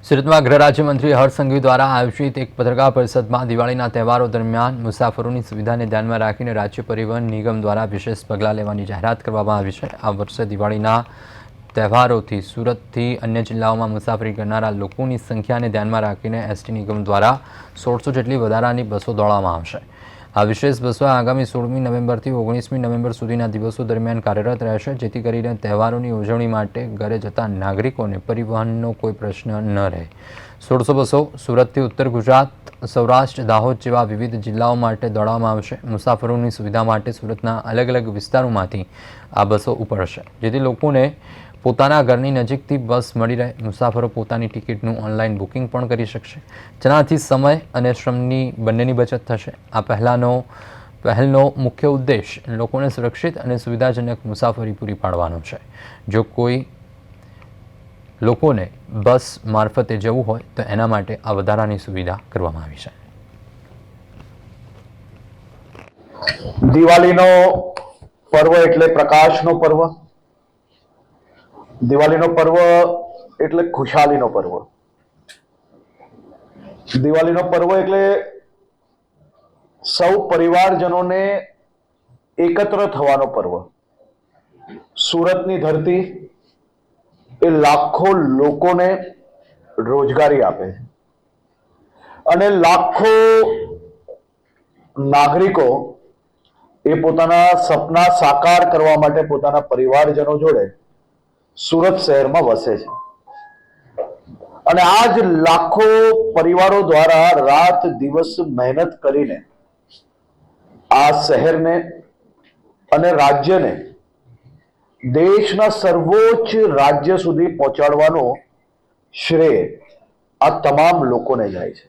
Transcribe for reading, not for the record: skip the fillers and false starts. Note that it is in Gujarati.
સુરતમાં ગૃહ રાજ્યમંત્રી હર્ષ સંઘવી દ્વારા આયોજિત એક પત્રકાર પરિષદમાં દિવાળીના તહેવારો દરમિયાન મુસાફરોની સુવિધાને ધ્યાનમાં રાખીને રાજ્ય પરિવહન નિગમ દ્વારા વિશેષ પગલાં લેવાની જાહેરાત કરવામાં આવી છે। આ વર્ષે દિવાળીના તહેવારોથી સુરતથી અન્ય જિલ્લાઓમાં મુસાફરી કરનારા લોકોની સંખ્યાને ધ્યાનમાં રાખીને એસટી નિગમ દ્વારા 1600 જેટલી વધારાની બસો દોડાવવામાં આવશે। આ વિશેષ બસો આગામી 16મી નવેમ્બરથી 19મી નવેમ્બર સુધીના દિવસો દરમિયાન કાર્યરત રહેશે, જેથી કરીને તહેવારોની ઉજવણી માટે ઘરે જતા નાગરિકોને પરિવહનનો કોઈ પ્રશ્ન ન રહે। 1600 બસો સુરતથી ઉત્તર ગુજરાત, સૌરાષ્ટ્ર, દાહોદ જેવા વિવિધ જિલ્લાઓ માટે દોડાવવામાં આવશે। મુસાફરોની સુવિધા માટે સુરતના અલગ અલગ વિસ્તારોમાંથી આ બસો ઉપડશે, જેથી લોકોને પોતાના ઘરની નજીકથી બસ મળી રહે। મુસાફરો પોતાની ટિકિટનું ઓનલાઈન બુકિંગ પણ કરી શકશે, જેનાથી સમય અને શ્રમની બંનેની બચત થશે। આ પહેલનો મુખ્ય ઉદ્દેશ લોકોને સુરક્ષિત અને સુવિધાજનક મુસાફરી પૂરી પાડવાનો છે। જો કોઈ લોકોને બસ મારફતે જવું હોય તો એના માટે આ વધારાની સુવિધા કરવામાં આવી છે। દિવાળીનો પર્વ એટલે પ્રકાશનો પર્વ, દિવાળીનો પર્વ એટલે ખુશાલીનો પર્વ, દિવાળીનો પર્વ એટલે સૌ પરિવારજનોને એકત્ર થવાનો પર્વ। સુરતની ધરતી એ લાખો લોકોને રોજગારી આપે છે અને લાખો નાગરિકો એ પોતાના સપના સાકાર કરવા માટે પોતાના પરિવારજનો જોડે સુરત શહેરમાં વસે છે અને આ જ લાખો પરિવારો દ્વારા રાત દિવસ મહેનત કરીને આ શહેરને અને રાજ્યને દેશના સર્વોચ્ચ રાજ્ય સુધી પહોંચાડવાનો શ્રેય આ તમામ લોકોને જાય છે।